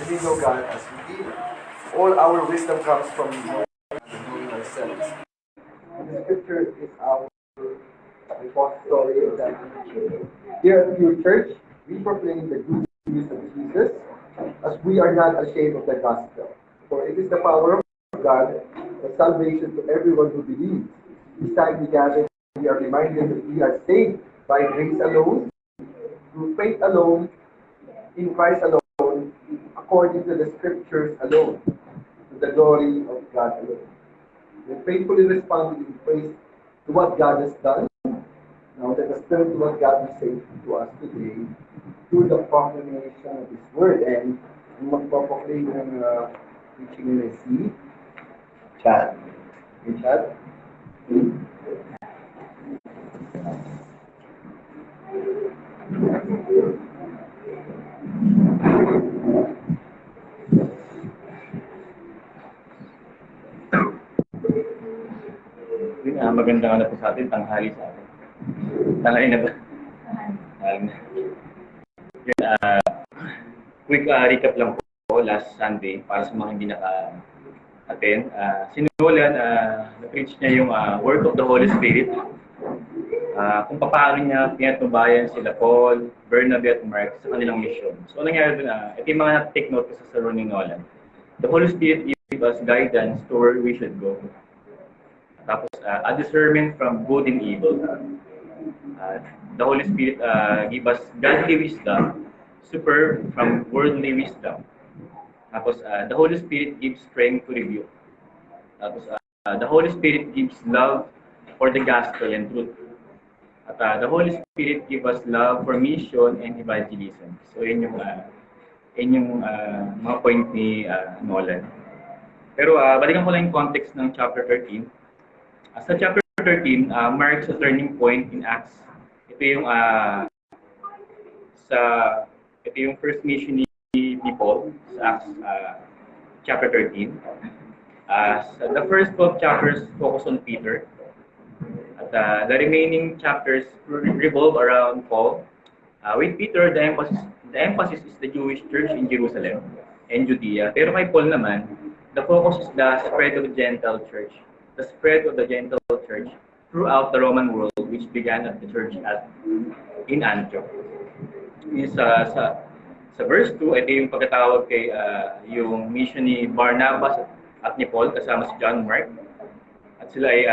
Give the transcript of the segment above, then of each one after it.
we know God as Redeemer. All our wisdom comes from knowing ourselves. And the scripture is our repository of that. Here at Pure Church, we proclaim the good news of Jesus as we are not ashamed of the gospel. For it is the power of God for salvation to everyone who believes. Each time we gather, we are reminded that we are saved by grace alone, through faith alone, in Christ alone, according to the scriptures alone, to the glory of God alone. We faithfully respond in praise to what God has done. Now let us turn to what God will say to us today through the proclamation of His Word. And ang magpaproclaim ng preaching nila si Chad. Hey, Chad? Magandang ano po sa atin, tanghali sa atin. Tanghali na ba? Quick recap lang po last Sunday para sa mga hindi naka-attend. Sinulan, na-preach niya yung work of the Holy Spirit. Kung paano niya pinatubayan sila Paul, Bernabe at Mark sa kanilang mission. So, ano nangyari doon? Ito yung mga take note ko sa sermon ni Nolan. The Holy Spirit gives us guidance to where we should go. Tapos, a discernment from good and evil. The Holy Spirit give us godly wisdom, super from worldly wisdom. Tapos, the Holy Spirit gives strength to rebuke. Tapos, the Holy Spirit gives love for the gospel and truth. At the Holy Spirit give us love for mission and evangelism. So, yun yung mga point ni Nolan. Pero, balikan ko lang yung context ng chapter 13. Sa chapter 13, marks a turning point in Acts. Ito yung first mission ni Paul sa Acts chapter 13. The first 12 chapters focus on Peter. At the remaining chapters revolve around Paul. With Peter, the emphasis is the Jewish church in Jerusalem and Judea. Pero kay Paul naman, the focus is the spread of the Gentile church. The spread of the Gentile church throughout the Roman world, which began at the church in Antioch. Sa verse 2, ito yung pagkatawag kay yung mission ni Barnabas at ni Paul kasama si John Mark. At sila ay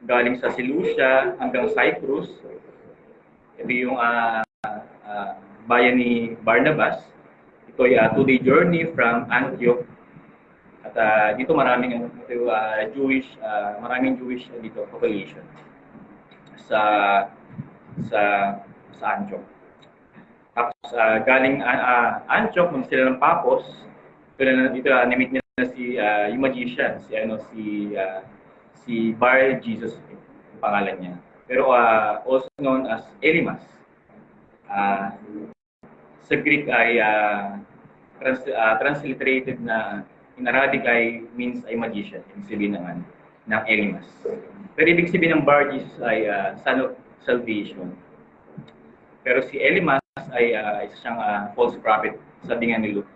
galing sa Seleucia hanggang Cyprus. Ito yung bayan ni Barnabas. Ito ay a 2-day journey from Antioch. At dito maraming Jewish dito population sa Antioch. Tapos galing Antioch mag sila ng Papos. Dito na-meet nila yung magician, si Bar Jesus yung pangalan niya. Pero also known as Elymas. Sa Greek ay transliterated na in Arabic means ay magician, ibig sabihin ng Elymas. Pero ibig sabihin ng Bar Jesus ay son of salvation. Pero si Elymas ay isa siyang false prophet, sabi nga ni Luke.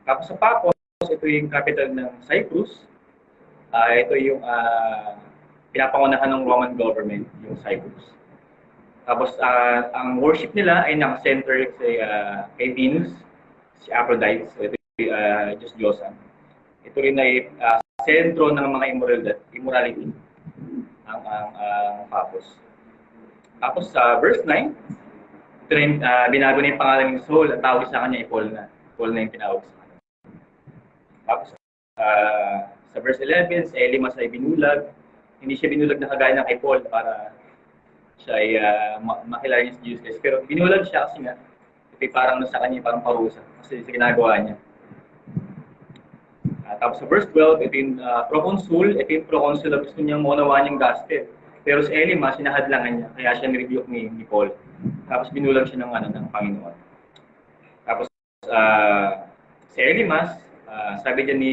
Tapos sa Papos, ito yung capital ng Cyprus. Ito yung pinapangunahan ng Roman government, yung Cyprus. Tapos ang worship nila ay naka-center kay Venus, si Aphrodite, so ito yung Diyos Diyosa. Ito rin ay sentro ng mga immorality, ang Papos. Tapos sa verse 9, ito rin binago na yung pangalan ni Saul at tawag sa kanya ay Paul na. Paul na yung tinawag sa kanya. Tapos sa verse 11, si Elymas ay binulag. Hindi siya binulag na kagaya ng kay Paul para siya ay makilala niya si Jesus Christ. Pero binulag siya kasi nga, ito parang nasa kanya parang parusa kasi sa ginagawa niya. Tapos sa verse 12, ito yung proconsul. Ito yung proconsul na gusto niyang maunawaan yung gospel. Pero si Elymas, sinahadlangan niya. Kaya siya nirebuke ni Paul. Tapos binulag siya ng Panginoon. Tapos si Elymas, sabi niya ni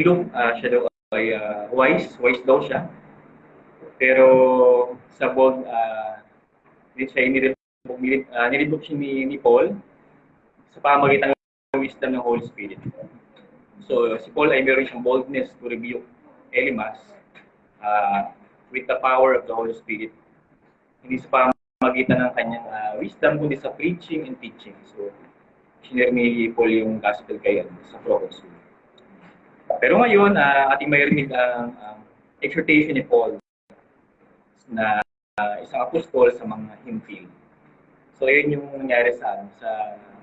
Luke, siya daw ay wise daw siya. Pero sa bold, siya nirebuke siya ni Paul. sa pamamagitan ng wisdom ng Holy Spirit. So, si Paul ay meron siyang boldness to rebuke Elimas with the power of the Holy Spirit. Hindi sa pamamagitan ng kanyang wisdom, kundi sa preaching and teaching. So, sinare ni Paul yung gospel kay sa Proconsul. Pero ngayon, ating mayroon ang exhortation ni Paul na isang apostol sa mga hintil. So, yun yung nangyari sa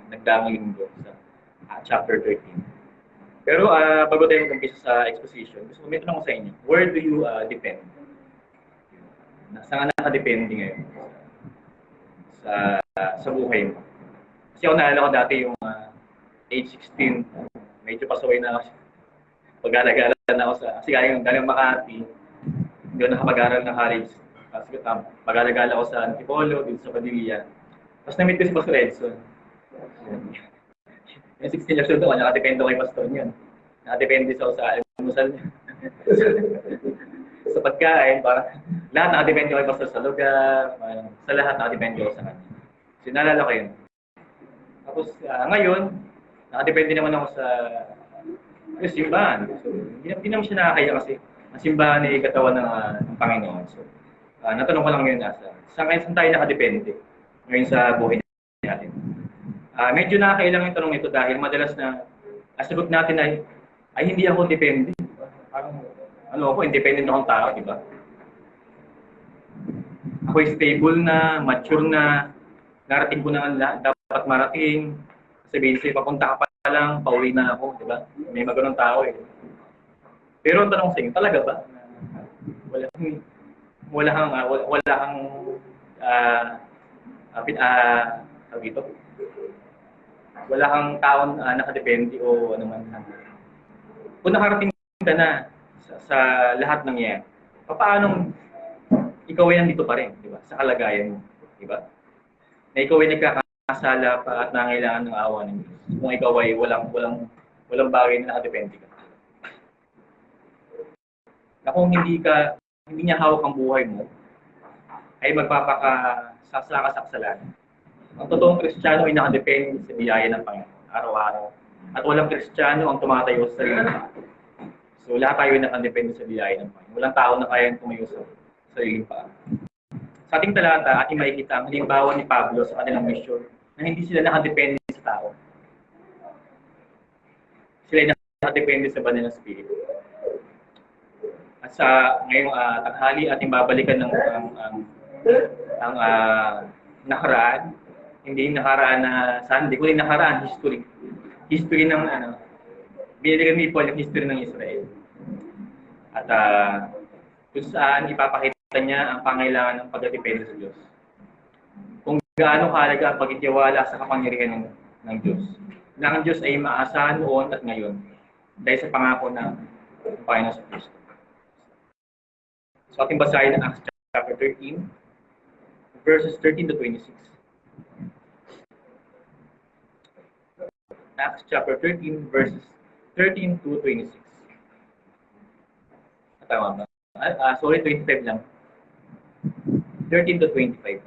nagdaang linggo sa chapter 13. Pero bago tayo mag-umpisa sa exposition, gusto ko may tanong ko sa inyo, where do you depend? Saan ka nakadepende ngayon sa buhay mo? Kasi ako naalala ko dati yung age 16, medyo pasaway na ako. Pag-alagala na ako kasi galing Makati, hindi ako nakapag-aral ng college. Kasi pag-alagala ako sa Antipolo, dito sa Padilla. Tapos na-meet ko si Pastor Edson. Yung 16 years old ako, nakadepende kay Pastor niyan. Nakadepende sa almusal niya. Sa pagkain, parang lahat nakadepende kay Pastor sa lugar, sa lahat nakadepende ako sa kanya. So, naalala ko yun. Tapos ngayon, nakadepende naman ako sa simbahan. So, hindi naman siya nakakaya kasi ang simbahan ay katawan ng Panginoon. So, natanong ko lang ngayon saan tayo nakadepende ngayon sa buhay natin. Medyo nakakailang yung tanong ito dahil madalas na sagot natin ay hindi ako depende. Parang, ako, independent akong tao, di ba? Ako stable na, mature na, narating ko na dapat marating. Sabihin sa'yo, papunta ka pa lang, pauwi na ako, di ba? May magano'ng tao eh. Pero ang tanong sa inyo, talaga ba? Wala kang taon nakadepende o ano man. Kung nakarating ka na sa lahat ng yan, paano ikaw ay nandito pa rin, di ba? Sa kalagayan mo, di ba? Na ikaw ay nagkakasala pa at nangailangan ng awa ng Diyos. Kung ikaw ay walang bagay na nakadepende ka. Na kung hindi niya hawak ang buhay mo, ay magpapakasasala ka sa kasalanan. Ang totoong Kristiyano ay nakadepende sa biyaya ng Panginoon, araw-araw. At walang Kristiyano ang tumatayo sa sarili. So lahat tayo ay nakadepende sa biyaya ng Panginoon. Walang tao na kayang tumayo sa sariling paa. Sa ating talata, ating makikita ang halimbawa ni Pablo sa kanilang misyon na hindi sila nakadepende sa tao. Sila ay nakadepende sa banal na Espiritu. At sa ngayong tanghali, ating babalikan ang nakaraan. Hindi nakaraan na Sunday, kundi nakaraan, history. History ng binilikan ni Paul yung history ng Israel. At kung saan ipapakita niya ang pangailangan ng pagdedepende sa Diyos. Kung gaano kahalaga ang pagtitiwala sa kapangyarihan ng Diyos. Na ang Diyos ay maasahan noon at ngayon dahil sa pangako ng Panginoon sa Kristo. So ating basahin ang Acts chapter 13, verses 13 to 26. Acts chapter 13, verses 13 to 26. Tama ba? Sorry, 25 lang. 13 to 25.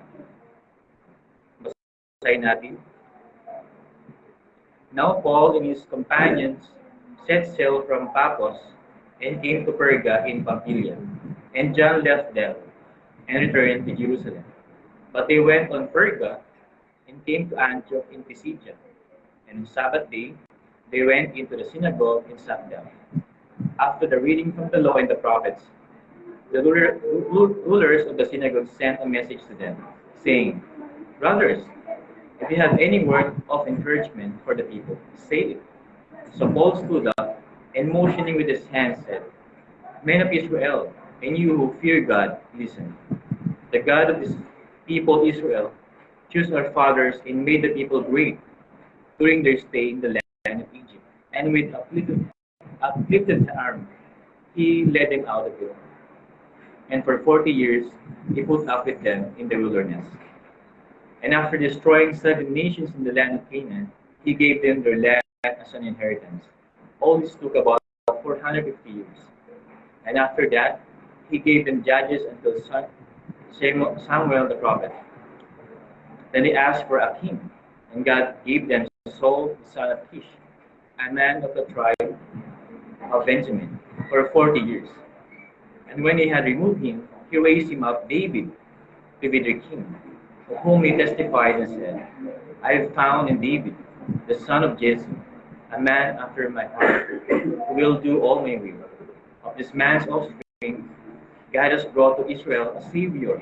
Basahin natin. Now Paul and his companions set sail from Paphos and came to Perga in Pamphylia. And John left them and returned to Jerusalem. But they went on Perga and came to Antioch in Pisidia. And on Sabbath day, they went into the synagogue and sat down. After the reading from the law and the prophets, the rulers of the synagogue sent a message to them, saying, Brothers, if you have any word of encouragement for the people, say it. So Paul stood up and motioning with his hand said, Men of Israel, and you who fear God, listen. The God of this people Israel chose our fathers and made the people great during their stay in the land of Egypt. And with uplifted arm, he led them out of it. And for 40 years, he put up with them in the wilderness. And after destroying 7 nations in the land of Canaan, he gave them their land as an inheritance. All this took about 450 years. And after that, he gave them judges until Samuel the prophet. Then they asked for a king, and God gave them Saul, the son of Kish, a man of the tribe of Benjamin, for 40 years. And when he had removed him, he raised him up David to be their king, of whom he testified and said, I have found in David, the son of Jesse, a man after my heart, who will do all my will. Of this man's offspring, God has brought to Israel a Savior,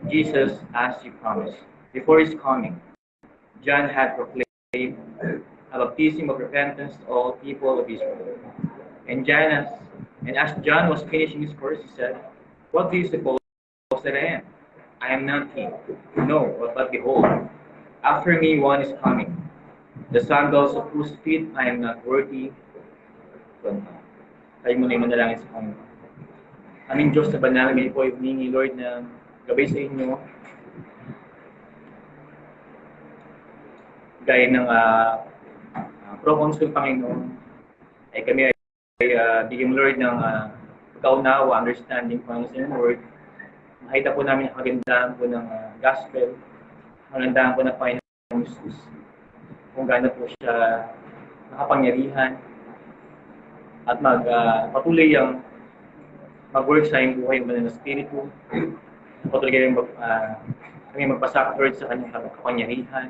Jesus, as he promised. Before his coming, John had proclaimed a baptism of repentance to all people of Israel. And as John was finishing his course, he said, What do you suppose that I am? I am not he. No, but behold, after me one is coming, the sandals of whose feet I am not worthy to untie. Tayo muna yung manalangin sa Panginoon. Aming Diyos na banal, kami po ay humingi, Lord, na gabay sa inyo, gaya ng Proconsul Panginoon, ay kami ay bigyan Lord ng pagkaunawa, understanding Panginoon sa inyong word. Makita po namin ang kagandahan po ng gospel, ang kagandahan po ng Panginoon Jesus, kung gaano po siya nakapangyarihan, at patuloy ang mag-work sa iyong buhay, yung banal na spirito, patuloy kami magpasakot Lord sa kanyang kapangyarihan.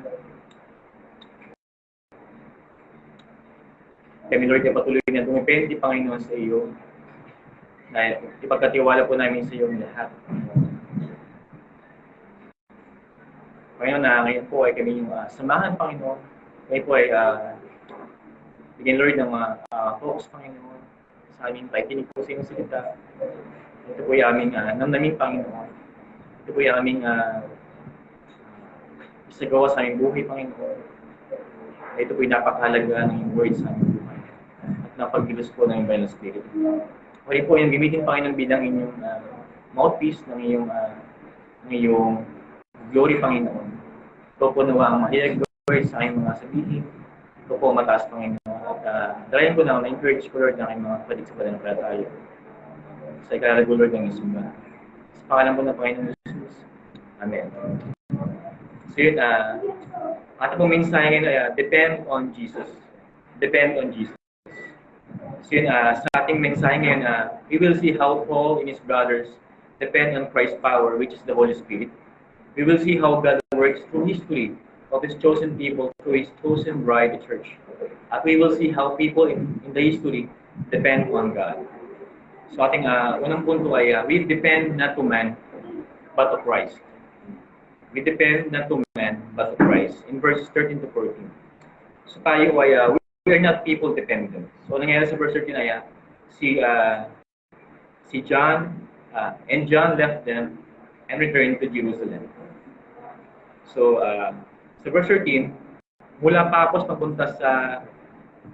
Kami Lord, patuloy na dumipende, Panginoon, sa iyo, na ipagkatiwala po namin sa iyo ang lahat. Panginoon, na ngayon po ay kami yung samahan, Panginoon. Ngayon po ay bigyan Lord ng focus, Panginoon, sa aming pakikinig po sa inyong salita. Ito po ay aming namnamin, Panginoon. Ito po ay aming isagawa sa aming buhay, Panginoon. Ito po ay napakahalaga ng iyong word sa aming buhay. At napagkilos po ng iyong banal na spirit. Kaya po yung gamitin, Panginoon, bilang inyong mouthpiece ng iyong glory, Panginoon. Ito po nawa ang mahilag Lord sa aking mga sabihin. Ito po mataas, Panginoon. At dalayan ko na na-encourage ko, Lord, ng aking mga kapatid sa pananampalataya. Sa ikalalago, Lord, ng Isimba. Sa pangalan po ng Panginoon Jesus. Amen. So yun, ating pong mensahe ngayon ay depend on Jesus. Depend on Jesus. So yun, sa ating mensahe ngayon, we will see how Paul and his brothers depend on Christ's power, which is the Holy Spirit. We will see how God works through history of His chosen people, through His chosen bride, the church. At we will see how people in the history depend on God. So ating unang punto ay, we depend not to man, but to Christ. We depend not to man, but to Christ. In verses 13 to 14. So tayo ay, we are not people dependent. So nangyayari sa verse 13 ay, si John, and John left them and returned to Jerusalem. So, sa verse 13, mula Papos papunta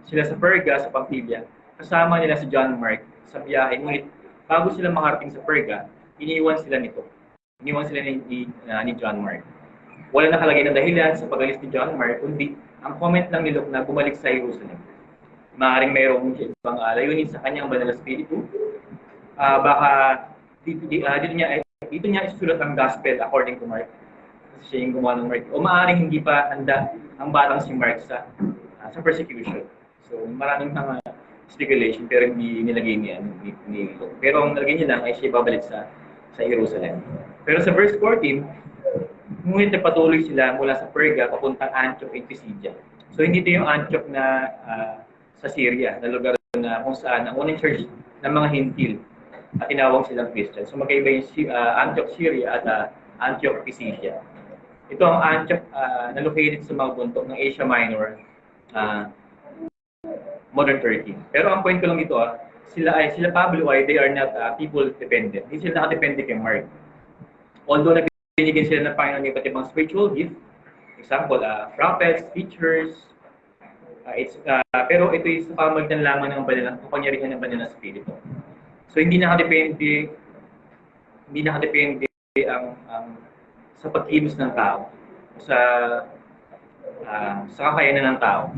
sila sa Perga, sa Pamphylia, kasama nila si John Mark sa biyahe. Ngunit bago sila makarating sa Perga, iniwan sila nito. Iniwan sila ni John Mark. Wala nakalagay na dahilan sa pag-alis ni John Mark, kundi ang comment lang ni Luke na bumalik sa Jerusalem. Maaaring mayroong ibang layunin sa kanyang banal na spiritu. Baka dito niya isulat ang gospel according to Mark. Kasi siya yung gumawa ng Mark. O maaaring hindi pa handa ang batang si Mark sa persecution. So maraming speculation pero hindi nilagay ni Luke. Pero ang nilagay niya lang ay siya babalik sa Jerusalem. Pero sa verse 14, ngunit nagpatuloy sila mula sa Perga papuntang Antioch in Pisidia. So hindi ito yung Antioch na sa Syria, na lugar na kung saan ang unang church ng mga Hintil at tinawag silang Christian. So magkaiba yung Antioch, Syria at Antioch, Pisidia. Ito ang Antioch na located sa mga bundok ng Asia Minor, modern Turkey. Pero ang point ko lang dito, sila Pablo ay they are not people dependent. Hindi sila nakadepende kay Mark. Although binigyan sila ng Panginoon ng iba't ibang spiritual gift, example, prophets, teachers, pero ito is sa pamagitan lamang ng kapangyarihan ng banal na spirito. So hindi nakadepende ang sa pagkilos ng tao, sa kakayanan ng tao.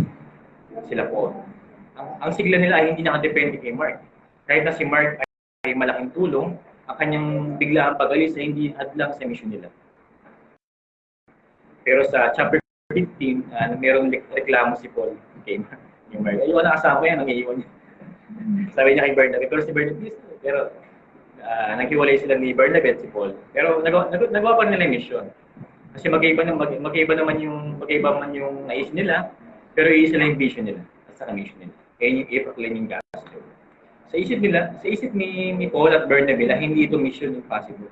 Sila po. Ang sigla nila ay hindi nakadepende kay Mark. Kahit na si Mark ay malaking tulong, ang kanyang biglaang pag-alis ay hindi hadlang sa mission nila. Pero sa chapter 15, merong reklamo si Paul kay Mark. Ayun, nakasama yan, nangiiwan niya. Sabi niya kay Barnabas, pero si Barnabas, pero naghiwalay sila ni Barnabas at si Paul. Pero nagawa pa nila yung mission. Kasi magkaiba man yung nais nila, pero iisa lang yung vision nila at saka mission nila. Kaya yung i-proclaim yung gospel. Sa isip ni Paul at Barnabas, hindi ito mission impossible.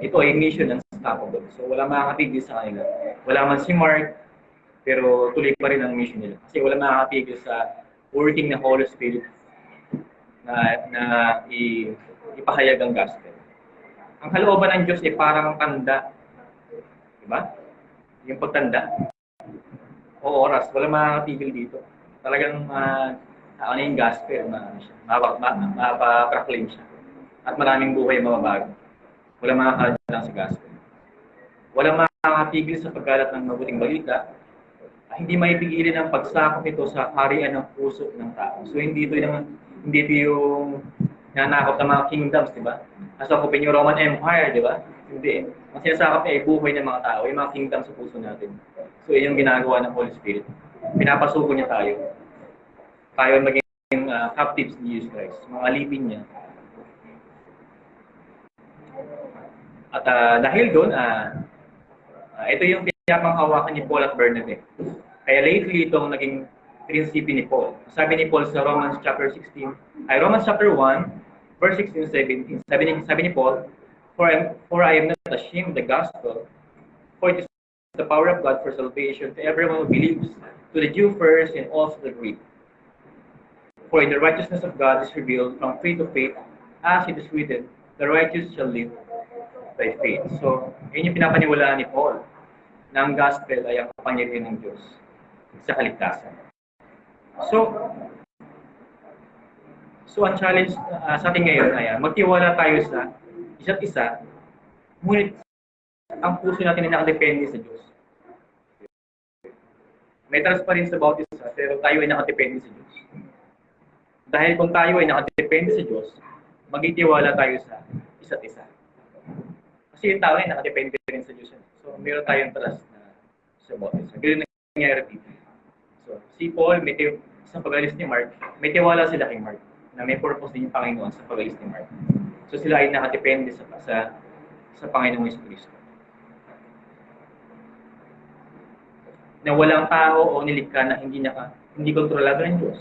Ito ay mission unstoppable. So wala makakatigil sa kanila. Wala man si Mark, pero tuloy pa rin ang mission nila. Kasi wala makakatigil sa working ng Holy Spirit na ipahayag ang gospel. Ang kalooban ng Diyos ay parang tanda. Diba? Yung pagtanda. O oras, wala makakatigil dito. Talagang ano yung gospel, mapaproclaim siya. At maraming buhay mababago. Wala makakalang sa gospel. Wala makakatigil sa pagkalat ng mabuting balita. Hindi maipigilin ang pagsakop nito sa harian ng puso ng tao. So hindi ito yung nanakop ng mga kingdoms, di ba? Nasakopin yung Roman Empire, di ba? Hindi. Ang sinasakop niya ay buhay ng mga tao, yung mga kingdoms sa puso natin. So yun yung ginagawa ng Holy Spirit. Pinapasuko niya tayo. Tayo maging captives ni Jesus Christ. Mga alipin niya. At dahil doon, ito yung pinapanghawakan ni Paul at Barnabas. Kaya lately itong naging prinsipyo ni Paul. Sabi ni Paul sa Romans chapter 1, verse 16-17. Sabi ni Paul, For I am not ashamed of the gospel, for it is the power of God for salvation to everyone who believes, to the Jew first and also the Greek. For the righteousness of God is revealed from faith to faith, as it is written, the righteous shall live by faith. So, yun yung pinapaniwalaan ni Paul, na ang gospel ay ang kapangyarihan ng Diyos sa kaligtasan. So ang challenge sa atin ngayon ay magtiwala tayo sa isa't isa, ngunit ang puso natin ay nakadepende sa Diyos. May transparency about isa, pero tayo ay nakadepende sa Diyos. Dahil kung tayo ay nakadepende sa Diyos, magtitiwala tayo sa isa't isa. Kasi yung tao ay nakadepende rin sa Diyos. So meron tayong trust na sa about isa. Ganun nangyayari dito. So si Paul, sa pag-alis ni Mark, may tiwala sila kay Mark na may purpose din yung Panginoon sa pag-alis ni Mark. So sila ay nakadepende sa Panginoong Jesucristo. Na walang tao o nilikha na hindi kontrolado ng Diyos.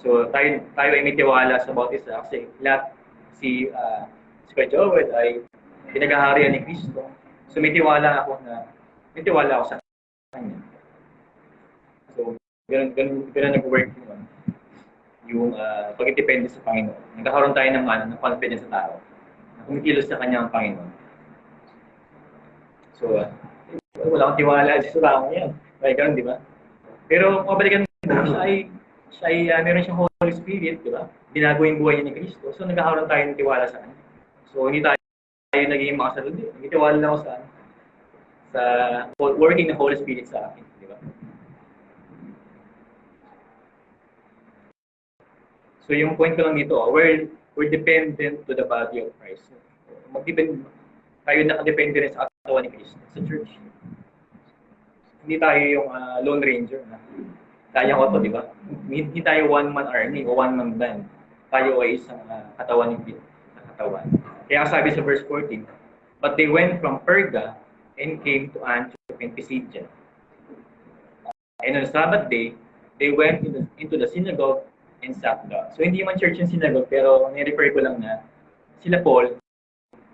So tayo ay may tiwala sa bawat isa kasi si Kuya Joel ay pinaghaharian ni Kristo. So may tiwala ako sa kanya. So ganun nag-work yung pag-depende sa Panginoon. Nagkakaroon tayo ng confidence sa tao. Kumikilos sa kanya ang Panginoon. So wala akong tiwala sa tao niya. Kaya ganun, di ba? Pero mabalikan mo, siya ay meron siyang Holy Spirit, di ba? Binago yung buhay niya ni Kristo. So nagkakaroon tayo ng tiwala sa kanya. So hindi tayo naging makasaludi. Nagtiwala lang ako sa working ng Holy Spirit sa akin, di ba? So yung point ko lang dito, we're dependent to the body of Christ. Tayo nakadepende rin sa katawan ni Kristo, sa church. Hindi tayo yung Lone Ranger na kaya ko to, di ba? Hindi tayo one-man army o one-man band. Tayo ay isang katawan ni Kristo. Kaya sabi sa verse 14, but they went from Perga and came to Antioch and Pisidia. And on Sabbath day, they went into the synagogue and sat down. So hindi man church yung synagogue, pero ni-refer ko lang na sila Paul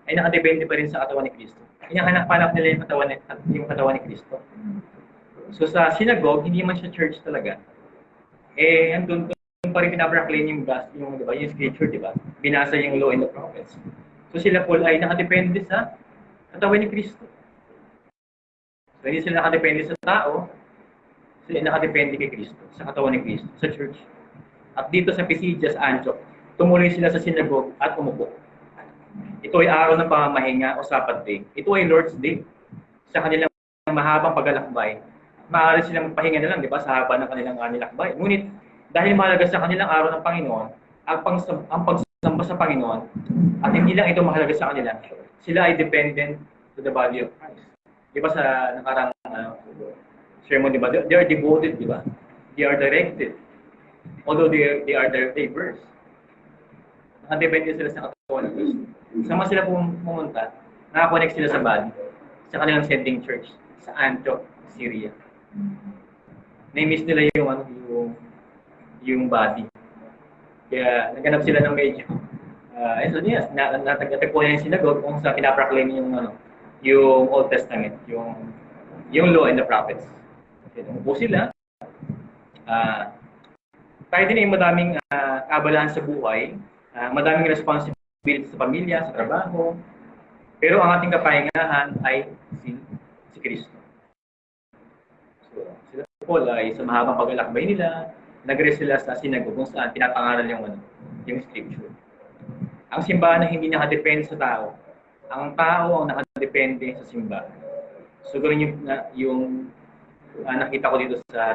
ay nakadepende pa rin sa katawan ni Kristo. Hinahanap-hanap nila yung katawan ni Kristo. So sa synagogue, hindi man siya church talaga. Andun pa rin pinaproclaim yung gospel, diba? Yung scripture, diba? Binasa yung law and the prophets. So sila Paul ay nakadepende sa katawan ni Kristo. So hindi sila nakadepende sa tao, sila nakadepende kay Kristo, sa katawan ni Kristo, sa church. At dito sa Pisidia, sa Antioch, tumuloy sila sa synagogue at umupo. Ito ay araw ng pamamahinga o Sabbath day. Ito ay Lord's Day. Sa kanilang mahabang paglalakbay, maaari silang pahinga na lang, di ba, sa haba ng kanilang nilakbay. Ngunit, dahil mahalaga sa kanilang araw ng Panginoon, ang pagsamba sa Panginoon, at hindi lang ito mahalaga sa kanila, sila ay dependent to to the body of Christ. Di ba sa nakarang sermon, di ba? They are devoted, di ba? They are directed. Although they are diverse. Nakadepende sila sa katawan ng Kristo. Sama sila pumunta, nakakonect sila sa body, sa kanilang sending church, sa Antioch, Syria. Na-miss nila yung body. Kaya naghanap sila ng medyo natagpo niya yung synagogue kung sa pinaproclaim yung Old Testament, yung law and the prophets. Umupo sila. Tayo din ay madaming kaabalahan sa buhay, madaming responsibility sa pamilya, sa trabaho. Pero ang ating kapahingahan ay si Kristo. So, sila Paul ay sa mahabang pag-alakbay nila, nag-rest sila sa synagogue kung saan pinapangaral yung scripture. Ang simbahan na hindi nakadepende sa tao. Ang tao ang nakadepende sa simbahan. So, ganoon yung nakita ko dito sa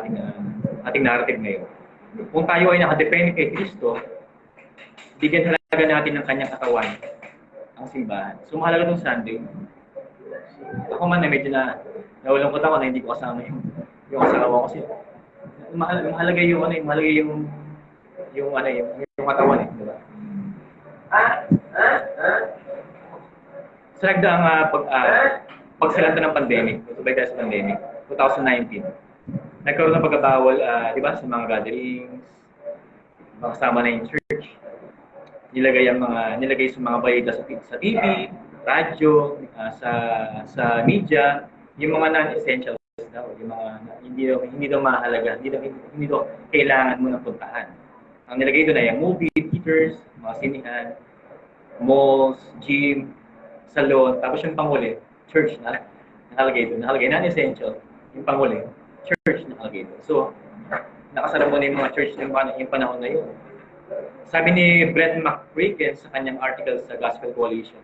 ating narrative ngayon. Kung tayo ay nakadepende kay Kristo, bigyan halaga natin ng kanyang katawan, ang simbahan. So, mahalaga itong Sunday. Ako man na medyo nawalungkot ako na hindi ko kasama yung asawa ko kasi mahalaga yung katawan di ba? Sa nagdaang pagsalanta ng pandemic, sabay tayo sa pandemic, 2019, nagkaroon ng pagkabawal, di ba, sa mga gatherings, makasama na yung church, nilagay sa mga balita sa TV, radyo, sa media, yung mga non-essential daw, yung mga hindi daw mahalaga, hindi daw kailangan mo nang puntahan. Ang nilagay doon ay movie theaters, mga sinihan, malls, gym, salon, tapos yung panghuli, church na nakalagay doon. Nakalagay non-essential, yung panghuli, church nakalagay doon. So, nakasara mo na yung mga church yung panahon na yun. Sabi ni Brett McCracken sa kanyang article sa Gospel Coalition,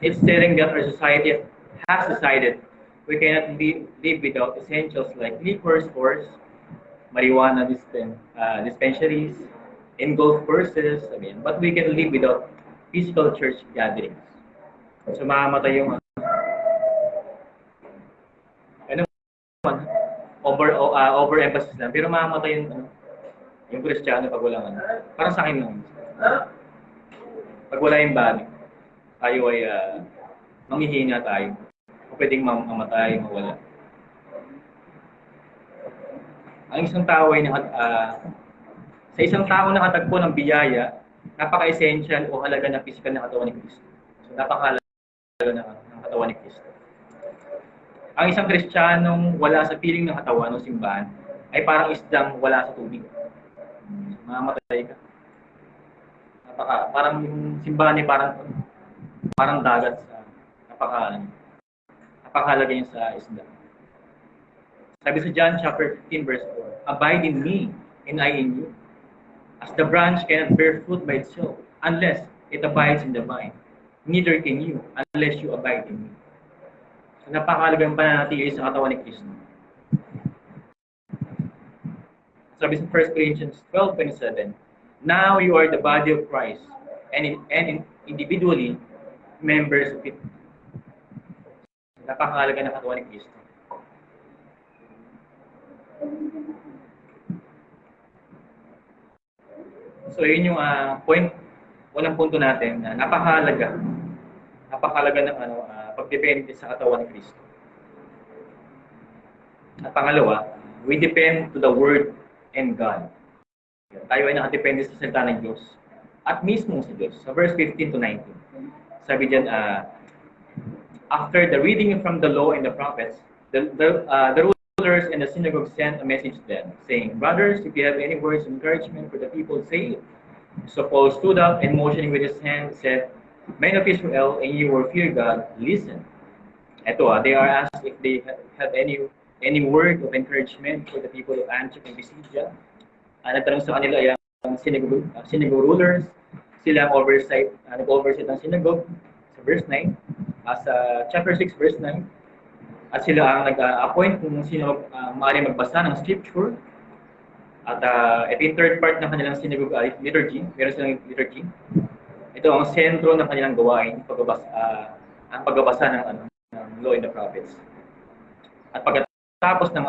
it's telling that our society has decided we cannot live without essentials like liquor stores, marijuana dispensaries, and golf courses, but we can live without physical church gatherings. So, mamamatay yung overemphasis lang, pero mamamatay yung Kristiyano pag walang parang sa akin lang. Pag wala yung body, tayo ay manghihina tayo. O pwedeng mamatay, mawala. Ang isang tao ay sa isang tao nakatagpo ng biyaya, napaka-essential o halaga ng physical na katawan ni Kristo. So, napakahalaga ng katawan ni Kristo. Ang isang Kristiyanong wala sa piling ng katawan o simbahan ay parang isdang wala sa tubig. Mamamatay ka. Parang yung simbahan ay parang dagat sa napakahalaga yun sa isda. Sabi sa John chapter 15 verse 4, abide in me and I in you. As the branch cannot bear fruit by itself unless it abides in the vine, neither can you unless you abide in me. So, napakahalagang pananatili sa katawan ni Kristo. Sabi sa 1 Corinthians 12:27, now you are the body of Christ and individually members of it. Napakahalaga ng katawan ni Kristo. So, yun yung unang punto natin na napakahalaga ng pagdepende sa katawan ni Kristo. At pangalawa, we depend to the Word and God. Tayo ay nakadepende sa salita ng Diyos at mismo sa Diyos. Sa verse 15 to 19, sabi diyan, after the reading from the law and the prophets, the rulers in the synagogue sent a message to them, saying, brothers, if you have any words of encouragement for the people, say it. So Paul stood up and motioning with his hand said, men of Israel, and you who fear God, listen. Ito, they are asked if they have any word of encouragement for the people of Antioch and Pisidia. Nagtanong sa kanila ay ang synagogue rulers, sila ang nag-oversight ng synagogue sa verse 9, sa chapter 6 verse 9, at sila ang nag-appoint kung sino maaari magbasa ng scripture. At ito yung third part ng kanilang synagogue liturgy, meron silang liturgy. Ito ang sentro ng kanilang gawain, ang pagbabasa ng Law and the Prophets. At pagkatapos ng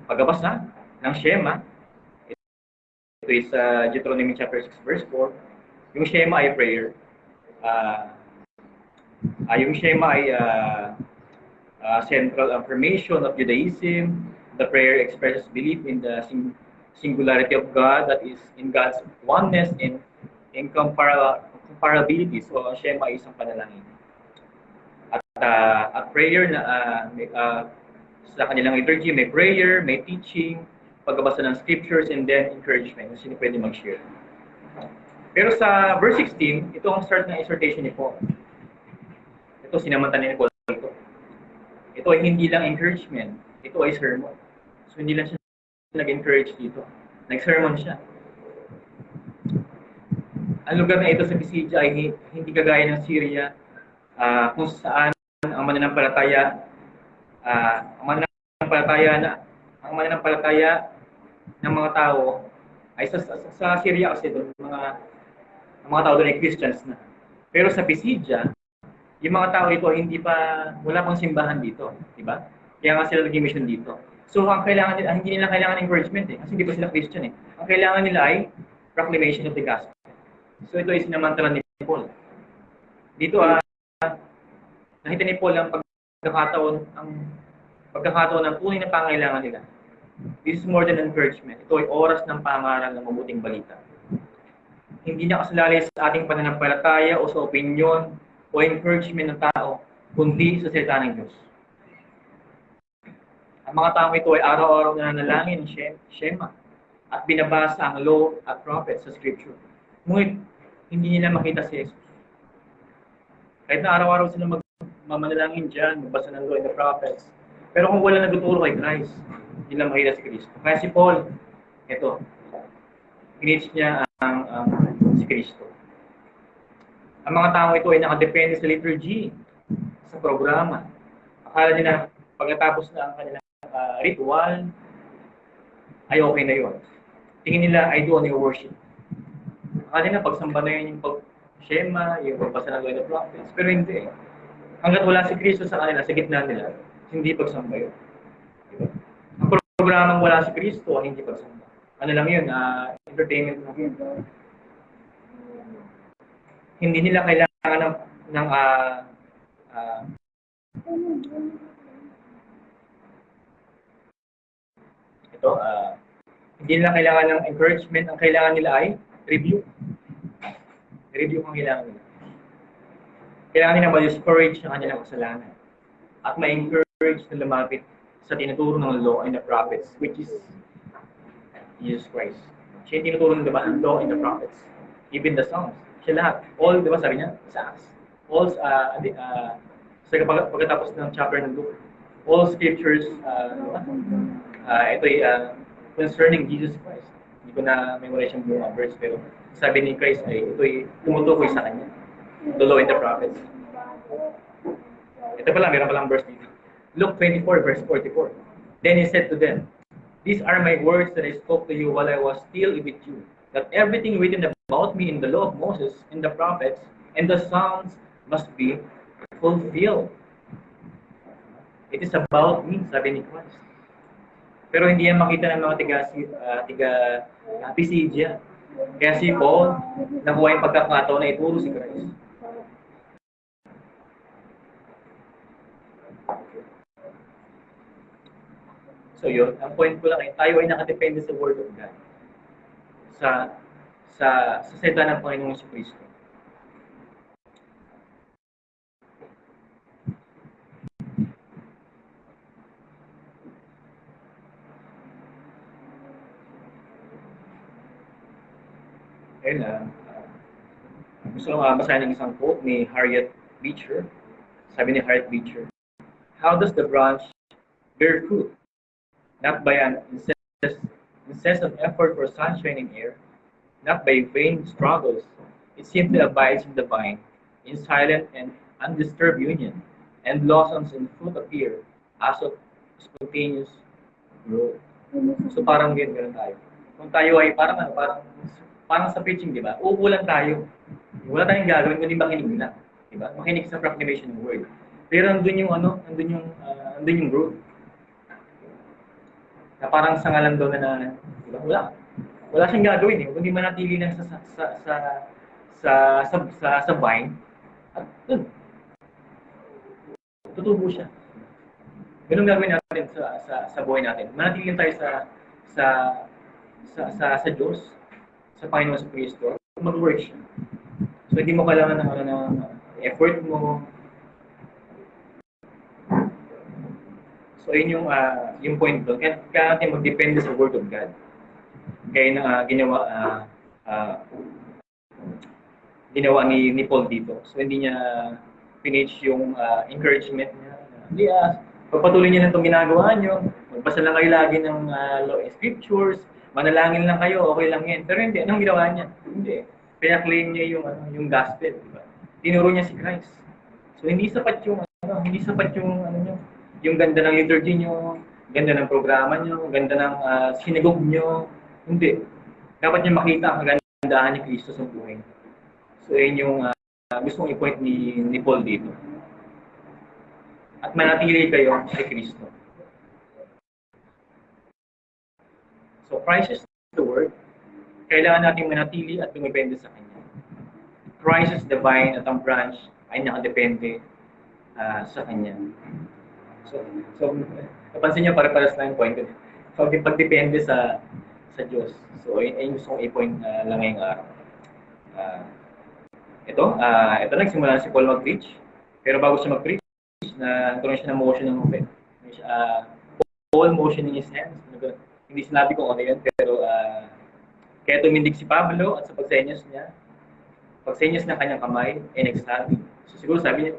pagbabasa ng Shema, ito is Deuteronomy chapter 6 verse 4, yung Shema ay prayer. Yung Shema ay central affirmation of Judaism. The prayer expresses belief in the singularity of God, that is in God's oneness and incomparability. So, ang Shema ay isang panalangin. At a prayer na sa kanilang liturgy, may prayer, may teaching, pagbabasa ng scriptures, and then encouragement. Sino pwede mag-share. Pero sa verse 16, ito ang start ng exhortation ni Paul. Ito, sinamantala ni Paul ito. Ito ay hindi lang encouragement. Ito ay sermon. So, hindi lang siya nag-encourage dito. Nag-sermon siya. Ang lugar na ito sa Pisidia ay hindi kagaya ng Syria, kung saan ang mananampalataya ng mga tao ay sa Syria kasi doon ang mga tao doon ay Christians na. Pero sa Pisidia, yung mga tao dito wala pang simbahan dito, di ba? Kaya nga sila naging mission dito. So ang kailangan nila, hindi nila kailangan encouragement kasi hindi pa sila Christian Ang kailangan nila ay proclamation of the gospel. So ito ay sinamantala ni Paul. Dito nakita ni Paul ang pagkakataon ng tunay na pangailangan nila. This is more than encouragement. Ito ay oras ng pangaral ng mabuting balita. Hindi na kasalalay sa ating pananampalataya o sa opinion o encouragement ng tao, kundi sa salita ng Diyos. Ang mga tao ito ay araw-araw na nanalangin ng Shema at binabasa ang law at prophets sa scripture. Ngunit hindi nila makita si Jesus. Kahit na araw-araw sila magmamanalangin dyan, magbasa ng law and the prophets. Pero kung wala nagtuturo kay Christ, hindi nila makita si Kristo. Kaya si Paul, ito, pinitch niya si Kristo. Ang mga tao ito ay nakadepende sa liturgy, sa programa. Akala nila pagkatapos na ang kanilang ritual, ay okay na yun. Tingin nila ay doon yung worship. Akala nila pagsamba na yun yung pag-shema, yung pagbasa ng law and the prophets. Pero hindi. Hanggat wala si Kristo sa kanila, sa gitna nila, hindi pagsamba yun. Diba? Ang programang wala si Kristo, hindi pagsamba. Ano lang yun, entertainment lang yun. Hindi nila kailangan ng hindi nila kailangan ng encouragement. Ang kailangan nila ay review. Review ang kailangan nila. Kailangan nila ma-discourage ang kanilang kasalanan at ma-encourage na lumapit sa tinuturo ng law and the prophets, which is Jesus Christ. Siya yung tinuturo ng law and the prophets. Even the Psalms. Siya lahat. All, di ba sabi niya? Sa Acts. All, pagkatapos ng chapter ng Luke, all scriptures, ito ay concerning Jesus Christ. Hindi ko na memorize yung buong verse, pero sabi ni Christ ay ito ay tumutukoy sa kanya. The law and the prophets. Ito pala, meron palang verse dito. Luke 24, verse 44. Then he said to them, "These are my words that I spoke to you while I was still with you, that everything written about me in the law of Moses, and the prophets, and the Psalms must be fulfilled." It is about me, sabi ni Christ. Pero hindi yan makita ng mga tiga Pisidia. Kaya si Paul, nakuha yung pagkakataon na ituro si Christ. So yun, ang point ko lang ay tayo ay nakadepende sa Word of God. Sa salita ng Panginoong Kristo. Ayun gusto ko basahin ng isang quote ni Harriet Beecher. Sabi ni Harriet Beecher, "How does the branch bear fruit? Not by an incessant effort for sunshine and air, not by vain struggles. It simply abides in the vine, in silent and undisturbed union, and blossoms and fruit appear as of spontaneous growth." So parang ganun tayo. Kung tayo ay parang sa preaching, di ba? Uupo lang tayo. Wala tayong gagawin kundi makinig lang. Di ba? Makinig sa proclamation ng word. Pero andun yung ano, andun yung growth. Na parang sanga lang daw di ba? Wala siyang gagawin eh. Kundi manatili lang sa vine. At dun, tutubo siya. Ganun gagawin natin sa buhay natin. Manatili tayo sa sa Diyos, sa Panginoon sa Kristo, mag-work siya. So hindi mo kailangan ng effort mo. So yun yung point doon. Kaya natin mag-depende sa Word of God. Kaya na ginawa ni Paul dito. So hindi niya finish yung encouragement niya. Hindi papatuloy niya na itong ginagawa niyo. Magbasa lang kayo lagi ng law and scriptures. Manalangin lang kayo, okay lang yan. Pero hindi, anong ginawa niya? Hindi. Kaya claim niya yung gospel, di ba? Tinuro niya si Christ. So hindi sapat yung yung ganda ng liturgy niyo, ganda ng programa niyo, ganda ng synagogue niyo. Hindi. Dapat niya makita ang kagandahan ni Kristo sa buhay. So yun yung gusto kong i-point ni Paul dito. At manatili kayo kay Kristo. So Christ is the Word. Kailangan natin manatili at dumepende sa Kanya. Christ is the vine at ang branch ay nakadepende sa Kanya. So napansin niyo pare-pares lang yung point. So pagdepende sa Diyos. So ayun gusto kong i-point lang ngayong araw. Ito nagsimula si Paul mag-preach. Pero bago siya mag-preach, nagkaroon siya ng motion ng movement. Paul motioning his hands. Hindi sinabi ko ano yun, pero kaya tumindig si Pablo at sa pagsenyas ng kanyang kamay, ay nagsabi. So siguro sabi niya,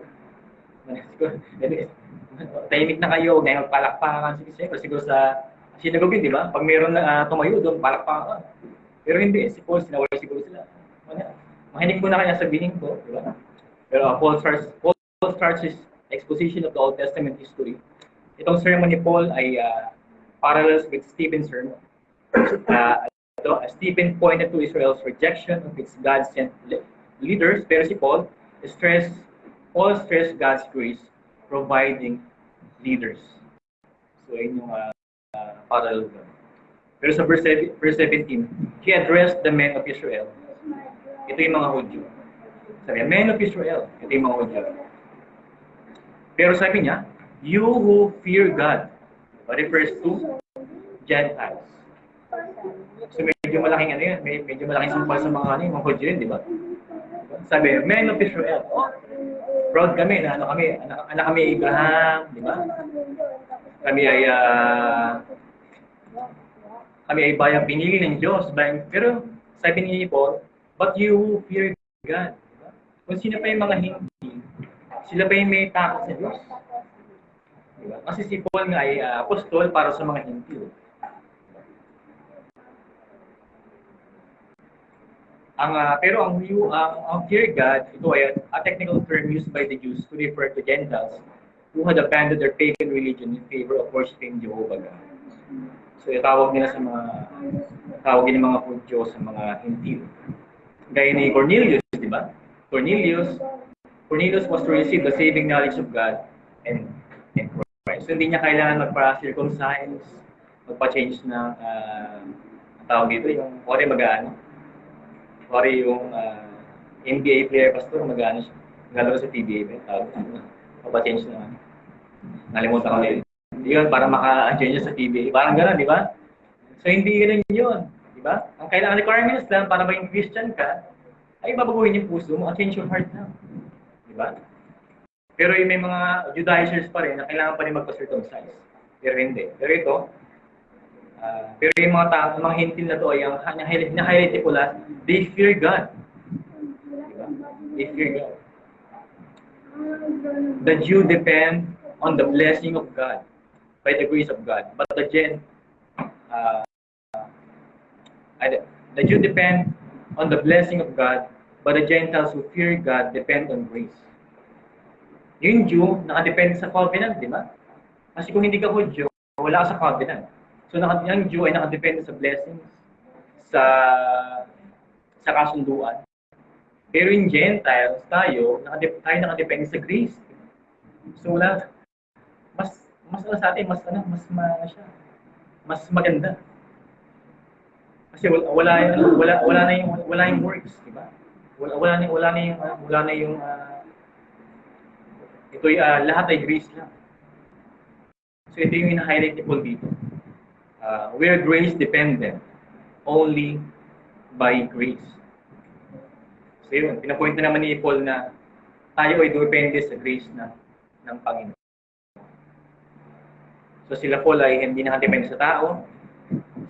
tahimik na kayo, huwag na magpalakpakan. Siguro sa synagogue, di ba? Pag mayroon na tumayo doon, palakpakan. Pero hindi, si Paul, sinaway siguro sila. Mahinig mo na kaya sabihin ko, di ba? Pero Paul starts his exposition of the Old Testament history. Itong sermon ni Paul ay parallels with Stephen's sermon. Stephen pointed to Israel's rejection of its God-sent leaders, pero si Paul stressed God's grace providing leaders. So yun yung parallel doon. Pero sa verse 17, he addressed the men of Israel. Ito yung mga Hudyo. Sabi, men of Israel. Ito yung mga Hudyo. Pero sabi niya, you who fear God, refers to Gentiles. So medyo malaking ano yun, medyo malaking sampal sa mga Hudyo yun, di ba? Sabi, men of Israel. Oh, proud kami na anak kami Abraham, di ba? Kami ay bayang pinili ng Diyos. Pero sabi ni Paul, but you fear God. Diba? Kung sino pa yung mga hindi, sila pa yung may takot sa Diyos. Diba? Kasi si Paul nga ay apostol para sa mga hindi. Pero ang fear God, ito ay a technical term used by the Jews to refer to Gentiles who had abandoned their pagan religion in favor of worshiping Jehovah God. So itawag nila tawagin ng mga Hudyo sa mga Hintil. Gaya ni Cornelius, di ba? Cornelius was to receive the saving knowledge of God and Christ. So hindi niya kailangan magpa-circumcise, magpa-change ng tawag dito, yung yung NBA player pastor, siya. Ngalaro sa PBA ba? Tawag magpa-change na. Nalimutan ko na yun. Yun, para maka-join niya sa PBA. Parang gano'n, di ba? So, hindi gano'n yun. Di ba? Ang kailangan requirements lang para maging Christian ka, ay babaguhin yung puso mo at change your heart lang. Di ba? Pero yung may mga Judaizers pa rin na kailangan pa rin magpa-circumcise. Pero hindi. Pero ito, pero yung mga hintil na to ay ang na-highlight ko lang, they fear God. Di ba? They fear God. The Jew depend on the blessing of God, by the grace of God. But the Jew depend on the blessing of God, but the Gentiles who fear God depend on grace. Yung Jew, nakadepende sa covenant, di ba? Kasi kung hindi ka Hudyo, wala ka sa covenant. So yung Jew ay nakadepende sa blessings, sa kasunduan. Pero yung Gentiles, tayo nakadepende sa grace. So wala, mas ano sa atin, mas maganda. Kasi wala yung works, di ba? Wala na yung ito'y lahat ay grace lang. So ito yung ina-highlight ni Paul dito. We're grace dependent only by grace. So yun, pinapoint na naman ni Paul na tayo ay depende sa grace ng Panginoon. So sila Paul ay hindi nakadepende sa tao,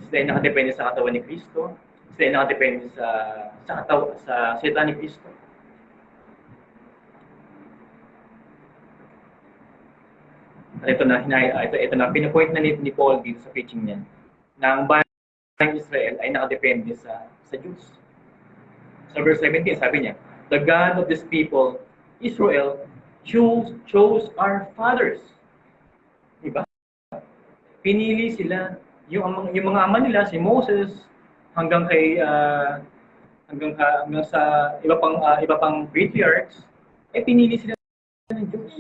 sila ay nakadepende sa katawan ni Kristo, sila ay nakadepende sa salita ni Kristo. At ito na pinapoint na ni Paul dito sa preaching niya na ang bayan ng Israel ay nakadepende sa Diyos. Sa verse 17, sabi niya, the God of this people, Israel, chose our fathers. Diba? Pinili sila, yung mga ama nila, si Moses, hanggang sa iba pang patriarchs, pinili sila ng Diyos.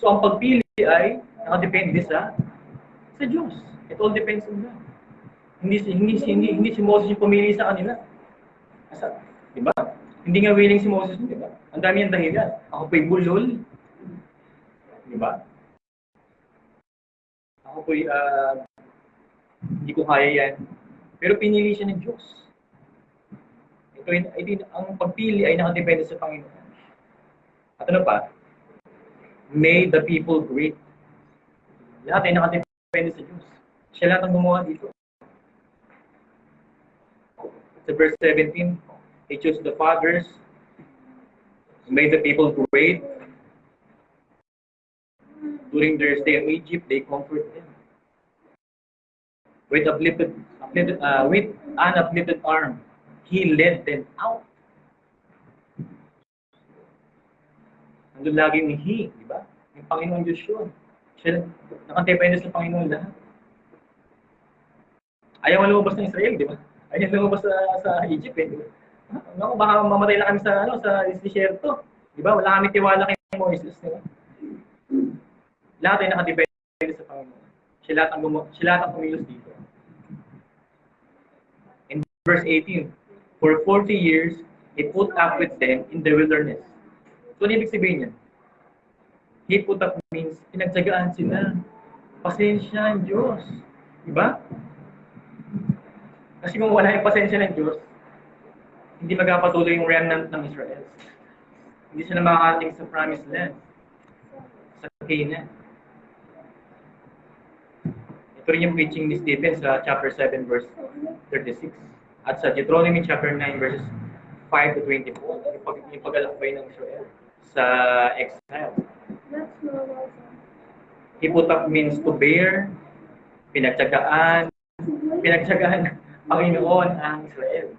So ang pagpili ay nakadepende sa Diyos. It all depends on God. Hindi si Moses yung pumili sa kanila. Di ba? Hindi nga willing si Moses, di ba? Ang dami ang dahilan. Ako po'y bulol. Di ba? Ako po'y hindi ko kaya yan. Pero pinili siya ng Diyos. Ang pagpili ay nakadepende sa Panginoon. At ano pa? Made the people great. Lahat ay nakadepende sa Diyos. Siya lahat ang gumawa dito. Sa verse 17, He chose the fathers, made the people great. During their stay in Egypt, they comforted them. With an uplifted arm, He led them out. Nandun lagi yung He, di ba? Yung Panginoon Diyos yun. Siya, nakadepende sa Panginoon lahat. Ayaw nga lumabas ng Israel, di ba? Ayaw lumabas sa Egypt, di ba? Naku, baka mamatay lang kami sa disyerto. Di ba? Wala kami tiwala kay Moises, di ba? Lahat ay nakadepende sa Panginoon. Siya lahat ang kumilos dito. In verse 18, for 40 years, He put up with them in the wilderness. So, ano ibig sabihin niya? He put up means, pinagtsagaan sila. Pasensya ang Diyos. Diba? Kasi kung wala yung pasensya ng Diyos, hindi magpapatuloy yung remnant ng Israel. Hindi sila makakating sa promised land. Sa Canaan. Ito rin yung preaching ni Stephen sa chapter 7 verse 36. At sa Deuteronomy chapter 9 verses 5 to 24. Yung pag-alakbay ng Israel sa exile. He put up means to bear, pinagtsagaan Panginoon ang Israel.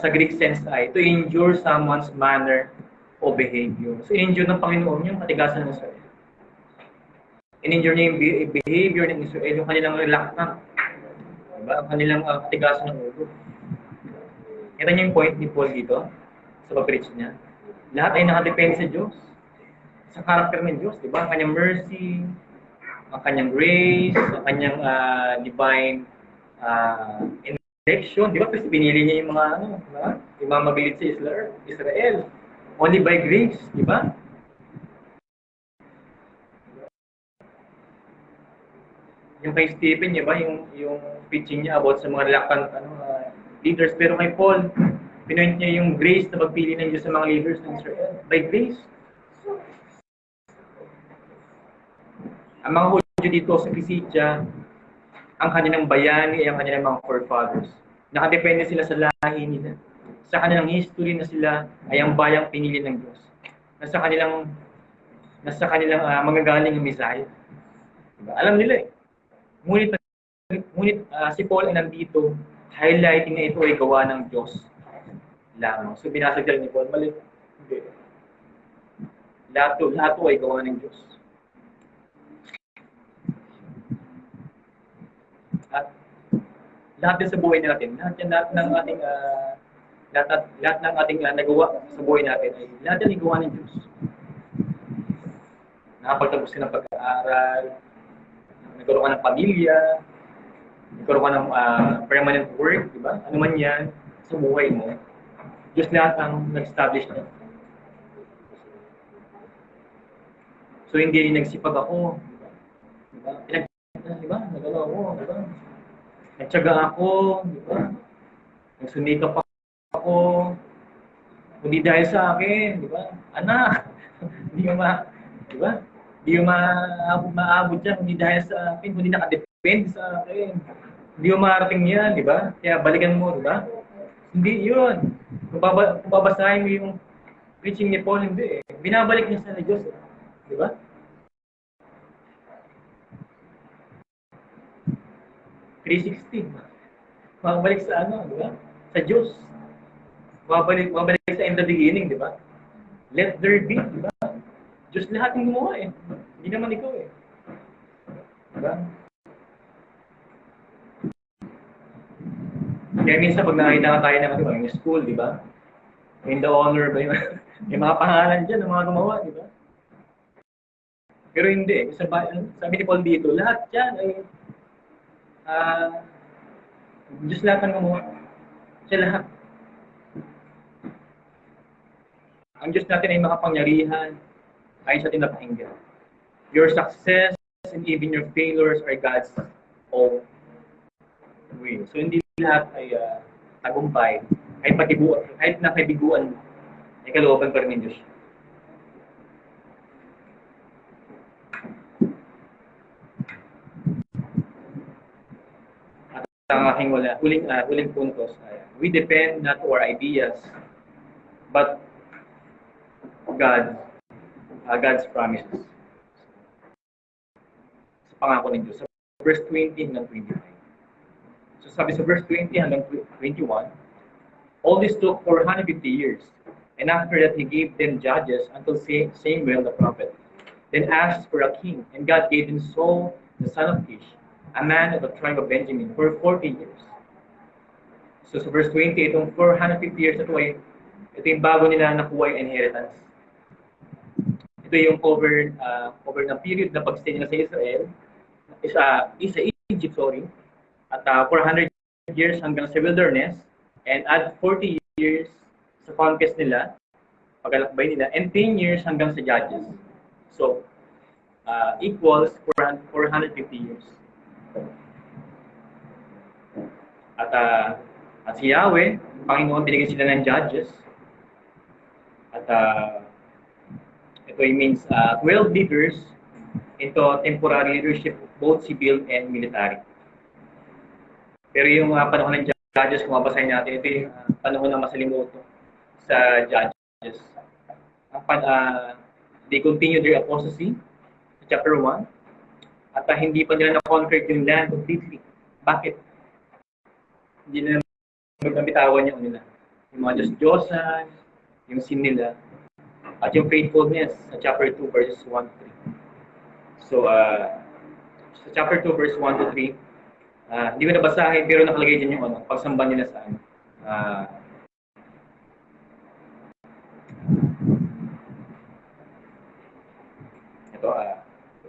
Sa Greek sense ay to endure someone's manner o behavior. So, endure ng Panginoon yung katigasan ng Israel. In-endure niya yung behavior ng Israel, yung kanilang reluctant. Diba? Ang kanilang katigasan ng ulo. Kita niyo yung point ni Paul dito sa pag-preach niya. Lahat ay nakadepende sa Diyos. Sa karakter ng Diyos. Diba? Ang kanyang mercy, ang kanyang grace, ang kanyang divine election, di ba? Kasi binili niya yung mga yung mga mabilit sa Israel. Only by grace, di ba? Yung kay Stephen, di ba? Yung preaching niya about sa mga reluctant leaders. Pero kay Paul, pinoint niya yung grace na pagpili ng Diyos sa mga leaders ng Israel. By grace. Ang mga Hudyo dito sa Pisidia, ang kanilang bayani ay ang kanilang mga forefathers. Nakadepende sila sa lahi nila. Sa kanilang history na sila ay ang bayang pinili ng Diyos. Nasa kanilang magagaling ng Messiah. Diba? Alam nila eh. Ngunit si Paul ay nandito, highlighting na ito ay gawa ng Diyos lamang. So binasagdal ni Paul, mali. Hindi. Lahat ay gawa ng Diyos. At lahat din sa buhay natin, lahat ng ating nagawa sa buhay natin ay lahat yan ay gawa ng Diyos. nakapagtapos ka ng pag-aaral, nagkaroon ka ng pamilya, nagkaroon ka ng permanent work, di ba? Ano man yan sa buhay mo, Diyos lahat ang nag-establish na. So hindi nagsipag ako, di ba? Di ba? Nagano ako, di ba? Nagtyaga ako, di ba? Nagsumikap ako, hindi dahil sa akin, di ba? Anak, hindi ka di ba? Hindi ka maabot yan, hindi dahil sa akin, hindi nakadepende sa akin. Hindi mo marating yan, di ba? Kaya balikan mo, di ba? Hindi yun. Kung babasahin mo yung preaching ni Paul, hindi eh. Binabalik niya sa Diyos, eh. Di ba? Babalik sa ano, di ba? Sa Diyos. Babalik sa in the beginning, di ba? Let there be, di ba? Diyos lahat yung gumawa eh. Hindi naman ikaw eh. Di ba? Kaya minsan pag nakita tayo ng yung school, di ba? In the honor ba yung may mga pangalan dyan ng mga gumawa, di ba? Pero hindi. Sabi ni Paul dito, lahat yan ay Diyos lahat ang gumawa. Siya lahat. Ang Diyos natin ay makapangyarihan ayon sa tinapakinggan. Your success and even your failures are God's own will. So hindi lahat ay tagumpay, kahit patiguan, kahit nakabiguan mo, ay kalooban pa rin ng Diyos. At ang aking huling puntos ay, we depend not to our ideas, but God's promises. Sa pangako ng Diyos. Sa verse 20 hanggang 25. So sabi sa verse 20 hanggang 21, all this took 450 years. And after that, He gave them judges until Samuel the prophet. Then asked for a king. And God gave him Saul, the son of Kish, a man of the tribe of Benjamin, for 40 years. So sa verse 20, itong 450 years na ito yung bago nila nakuha yung inheritance. Ito yung over ng period na pag-stay nila sa Israel, sa Egypt, at 400 years hanggang sa wilderness, and add 40 years sa conquest nila, paglalakbay nila, and 10 years hanggang sa Judges. So, equals 450 years. At si Yahweh, Panginoon, binigyan sila ng Judges. At ito means 12 leaders into temporary leadership, both civil and military. Pero yung panahon ng Judges, kung mabasahin natin, ito yung panahon ng masalimuto sa Judges. They continue their apostasy sa chapter 1 at hindi pa nila na-conquer yung land completely. Bakit? Hindi nila magnabitawan yung nila. Yung mga Diyos-Diyosan, yung sin nila, at yung faithfulness sa chapter 2 verses 1 to 3. So, sa chapter 2 verse 1 to 3, hindi ko nabasahin pero nakalagay din yung pagsamba nila sa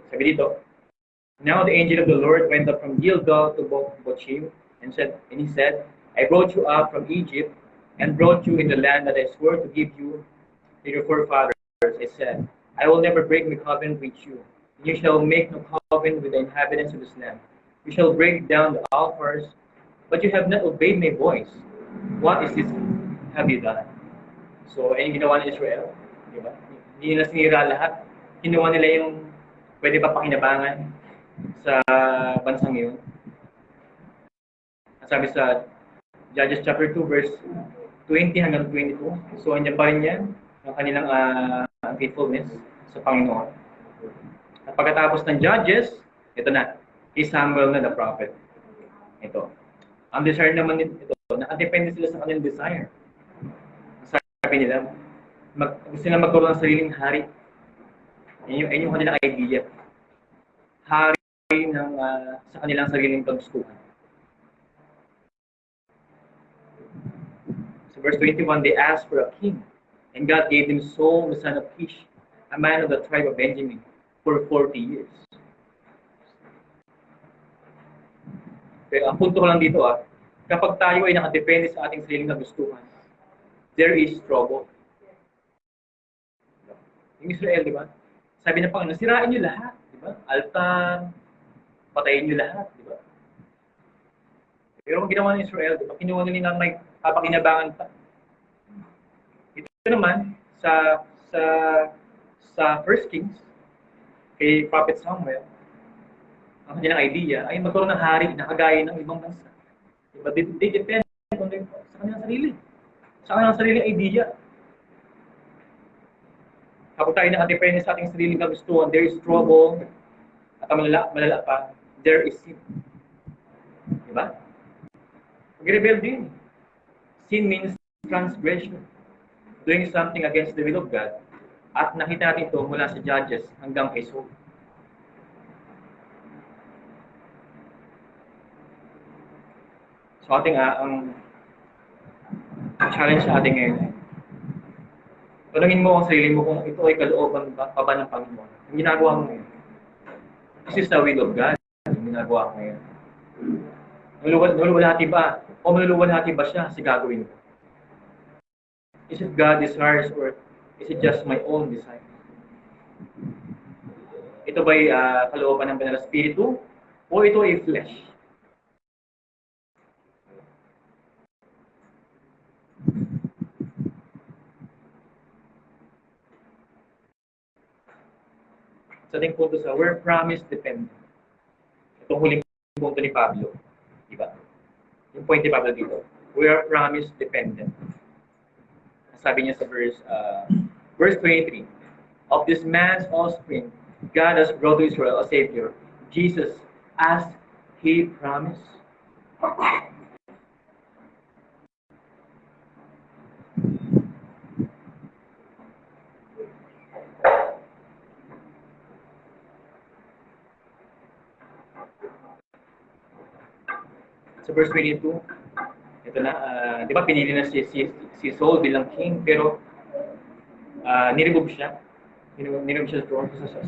sabi dito, now the angel of the Lord went up from Gilgal to Bochim and he said, I brought you up from Egypt and brought you in the land that I swore to give you to your forefathers. I said, I will never break my covenant with you. You shall make no covenant with the inhabitants of this land. You shall break down the altars, but you have not obeyed my voice. What is this have you done? So, yung ginawa ni Israel, di ba? Hindi nila sinira lahat. Kinuha nila yung pwede pa pakinabangan sa bansang yun. At sabi sa Judges chapter 2 verse 20 hanggang 22, so andyan pa rin yan ang kanilang faithfulness sa Panginoon. At pagkatapos ng Judges, ito na, kay Samuel na the prophet. Ito. Ang desire naman ito, nakadepende sila sa kanilang desire. Sabi nila, gusto nila magkaroon ng sariling hari. Yan yung kanilang idea. Hari sa kanilang sariling pagsusukan. So verse 21, they asked for a king. And God gave them Saul, the son of Kish, a man of the tribe of Benjamin. for 40 years. Pero ang punto ko lang dito kapag tayo ay nakadepende sa ating sariling kagustuhan, there is trouble. Yung Israel, di ba? Sabi ng Panginoon, sirain niyo lahat, di ba? Altar, patayin niyo lahat, di ba? Pero ang ginawa ng Israel, di ba? Kinuha nila ng may kapakinabangan pa. Ito naman, sa First Kings, kay Prophet Samuel, ang kanilang idea ay magkaroon ng hari na kagaya ng ibang bansa. Diba? They depend on sa kanilang sarili. Sa kanilang sariling idea. Kapag tayo nakadepende sa ating sariling kagustuhan, there is trouble, at ang malala pa, there is sin. Diba? Pag-rebel din. Sin means transgression. Doing something against the will of God. At nakita natin ito mula sa Judges hanggang kay Saul. So ating ang challenge sa ating ngayon. Tanungin mo ang sarili mo kung ito ay kalooban pa ba ng Panginoon. Ang ginagawa mo ngayon. This is the will of God. Ang ginagawa mo ngayon. Naluluwalhati ba? O naluluwalhati ba siya sa gagawin ko? Is it God desires or is it just my own desire? Ito ba'y kalooban ng Banal na Espiritu o ito ay flesh? Sa ating punto we're promise dependent. Itong huling punto ni Pablo. Diba? Yung point ni Pablo dito. We are promise dependent. Sabi niya sa verse 23, of this man's offspring, God has brought to Israel a Savior, Jesus, as He promised. Sa verse 22, ito na, di ba pinili na si Saul bilang king, pero niremove siya. Niremove siya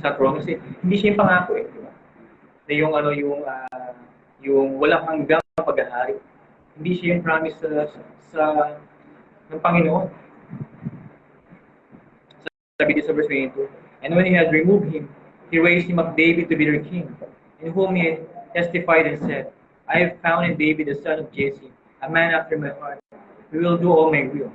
sa throne kasi hindi siya yung pangako di ba? Na yung walang hanggang paghahari. Hindi siya yung promise ng Panginoon. Sabi dito sa verse 22, and when he had removed him, he raised him up David to be their king, in whom he testified and said, I have found in David the son of Jesse, a man after my heart, who will do all my will.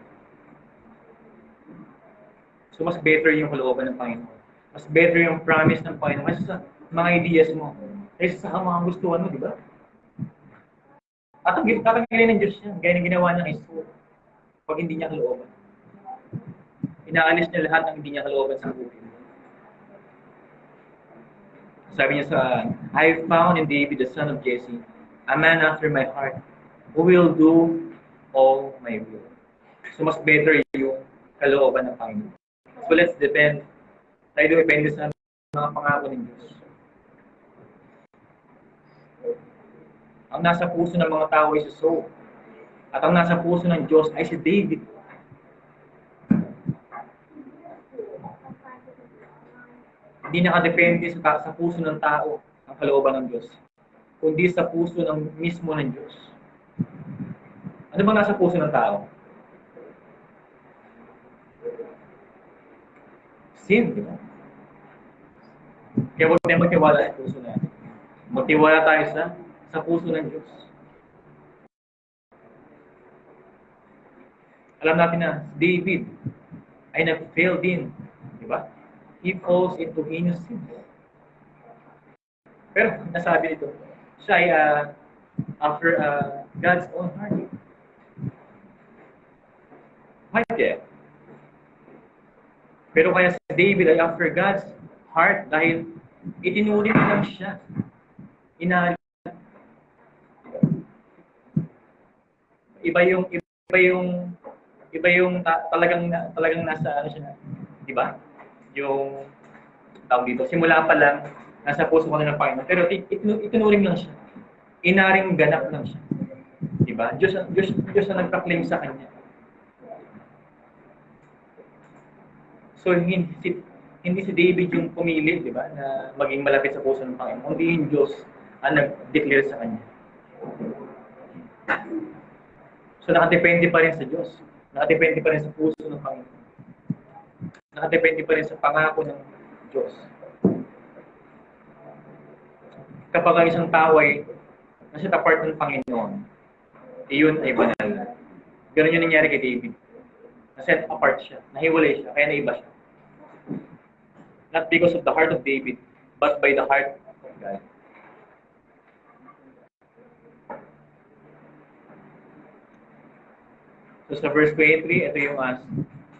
So mas better yung kalooban ng Panginoon. Mas better yung promise ng Panginoon kasi sa mga ideas mo. Kasi sa mga gustuhan mo, di ba? At ang tatanggalin ng Diyos yan, gaya ng ginawa niya kay Saul. Pag hindi niya kalooban. Inaalis niya lahat ng hindi niya kalooban sa buhay. Sabi niya I have found in David the son of Jesse, a man after my heart, who will do all my will. So mas better yung kalooban ng Panginoon. So let's depend. Tayo depende sa mga pangako ng Diyos. Ang nasa puso ng mga tao ay si Saul. At ang nasa puso ng Diyos ay si David. Hindi nakadepende sa puso ng tao ang kalooban ng Diyos, kundi sa puso ng mismo ng Diyos. Ano bang nasa puso ng tao? Sin, di ba? Kaya huwag tayo magtiwala sa puso natin. Magtiwala tayo sa puso ng Diyos. Alam natin na David ay nag-fail din, di ba? He falls into heinous sin. Pero nasabi nito, siya ay after God's own heart. Bakit kaya? Pero kaya si David ay after God's heart dahil itinuring lang siya. Inahal. Iba yung talagang nasa siya, di ba? Yung tawag dito, simula pa lang nasa puso ko ng Panginoon. Pero itinuring lang siya. Inaring ganap lang siya. Di ba? Diyos na nagpa-claim sa kanya. So Hindi si David yung pumili, di ba, na maging malapit sa puso ng Panginoon. Hindi yung Diyos ang nag-declare sa kanya. So nakadepende pa rin sa Diyos. Nakadepende pa rin sa puso ng Panginoon. Nakadepende pa rin sa pangako ng Diyos. Kapag ang isang tao ay nasa apart ng Panginoon, iyon ay banal na. Ganun yung nangyari kay David. Na-set apart siya, nahiwalay siya, kaya naiba siya. Not because of the heart of David, but by the heart of God. So sa verse 23, ito yung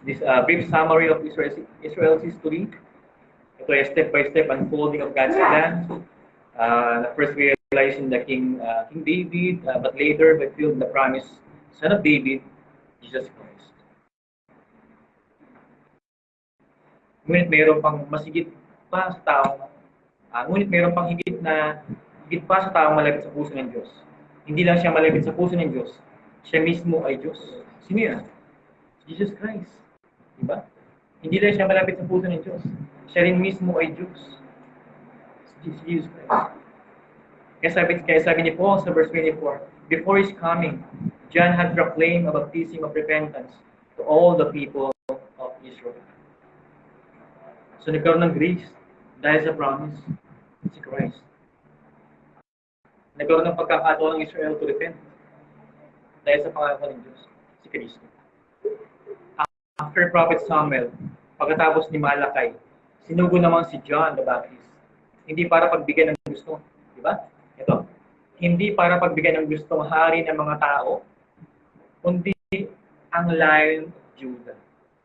this brief summary of Israel's history. Ito ay step-by-step unfolding of God's plan. First realizing the King David, but later fulfilled the promise, Son of David, Jesus Christ. Ngunit mayroon pang masigit pa sa tao. Ngunit mayroon pang higit pa sa tao malapit sa puso ng Diyos. Hindi lang siya malapit sa puso ng Diyos, siya mismo ay Diyos. Sino yan? Jesus Christ. Diba? Hindi lang siya malapit sa puso ng Diyos, siya rin mismo ay Diyos. Jesus Christ. Kaya sabi ni Paul sa verse 24, before His coming, John had proclaimed a baptism of repentance to all the people of Israel. So nagkaroon ng grace dahil sa promise, si Christ. Nagkaroon ng pagkakataon ng Israel to repent dahil sa pangako ng Diyos, si Kristo. After Prophet Samuel, pagkatapos ni Malakay, sinugo naman si John the Baptist. Hindi para pagbigyan ng gusto, di ba? Ito, hindi para pagbigyan ng gustong hari ng mga tao, kundi ang Lion of Judah.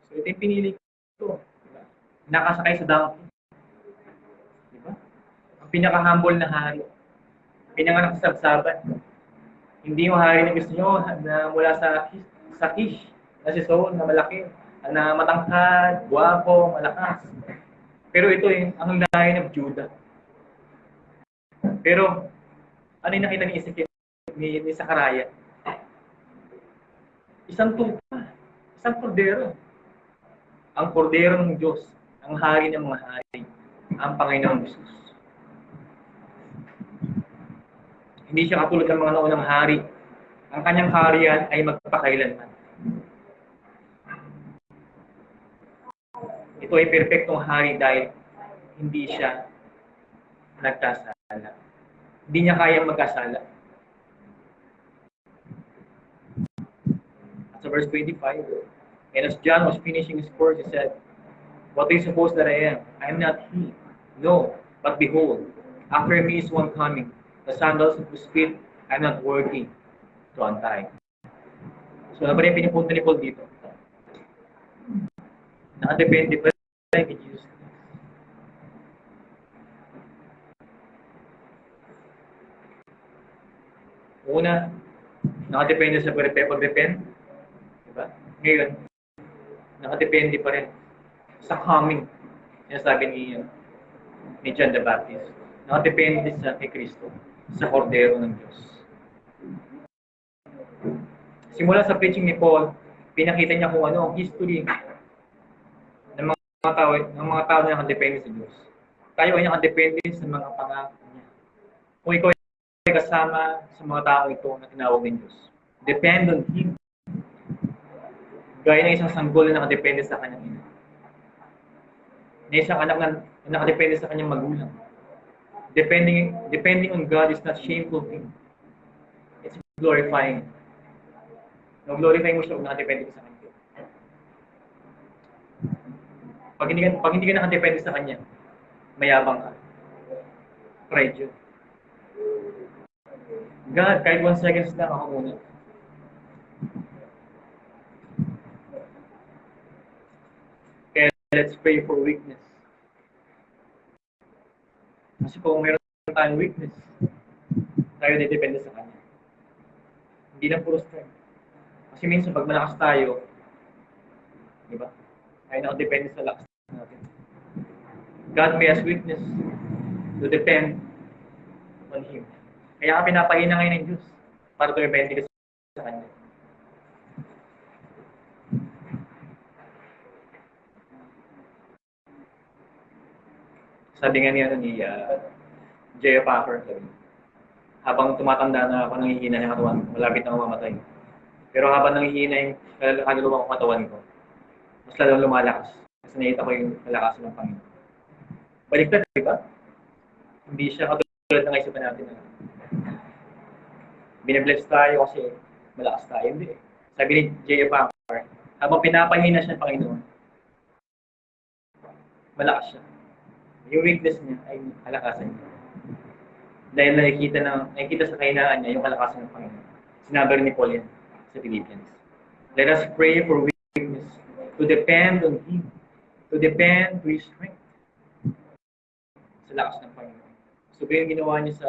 So ito yung pinili ko. Diba? Nakasakay sa donkey. Diba? Ang pinaka-humble na hari. Pinanganak sa sabsaban. Hindi yung hari na gusto nyo na mula sa Kish, na si Saul, na malaki, na matangkad, guwapo, malakas. Pero ito yung ang Lion of Judah. Pero, ano yung nakita ni Ezekiel, ni Sakaraya? Isang tupa, isang kordero. Ang kordero ng Diyos, ang hari ng mga hari, ang Panginoong Jesus. Hindi siya katulad ng mga naunang hari. Ang kanyang harian ay magpakailanman. Ito ay perpektong hari dahil hindi siya nagkasala. Hindi niya kayang magkasala. At sa verse 25, and as John was finishing his course, he said, what do you suppose that I am? I am not he. No, but behold, after me is one coming, the sandals of whose feet I am not worthy to untie. So, ano ba yung pinipunta ni Paul dito? Nakadepende pa rin kay Jesus. Una, nakadepende sa pag-repent. Diba? Ngayon, nakadepende pa rin sa coming. Yan sabi ni John the Baptist. Nakadepende sa kay Kristo, sa kordero ng Diyos. Simula sa preaching ni Paul, pinakita niya kung ano ang history ng mga tao na nakadepende sa Diyos. Tayo ay nakadepende sa mga pangako niya. Kung ikaw ay kasama sa mga tao ito na tinawag ng Diyos, depend on Him. Gaya ng isang sanggol na nakadepende sa kanyang ina. Na isang anak na nakadepende sa kanyang magulang. Depending on God is not shameful thing. It's glorifying. No-glorify mo siya kung nakadepende ka sa kanya. Pag hindi ka nakadepende sa kanya, mayabang ka. Pride yun. God, kahit 1 seconds lang ako muna. Kaya let's pray for weakness. Kasi kung meron tayong weakness, tayo depende sa Kanya. Hindi na puro strength. Kasi minsan pag malakas tayo, di ba? Tayo nakadepende sa lakas natin. God may us weakness to depend on Him. Kaya ka pinapahina ngayon ng Diyos para tumipende ka sa Kanya. Sabi nga ni, J.F. Packer, sabi, habang tumatanda na ako, nanghihina ng katawan ko, malapit na ako mamatay. Pero habang nanghihina yung kaluluwa ko katawan ko, mas lalong lumalakas. Kasi nakita ko yung kalakasan ng Panginoon. Baliktad, di ba? Hindi siya katulad ng isipan natin. Binabless tayo kasi malakas tayo. Hindi. Sabi ni J.F. Packer, habang pinapahina siya ng Panginoon, malakas siya. Yung weakness niya ay kalakasan niya. Dahil nakikita sa kahinaan niya yung kalakasan ng Panginoon. Sinabi ni Paul yan sa Philippians. Let us pray for weakness to depend on Him, to depend to His strength. Sa lakas ng Panginoon. So, yung ginawa niya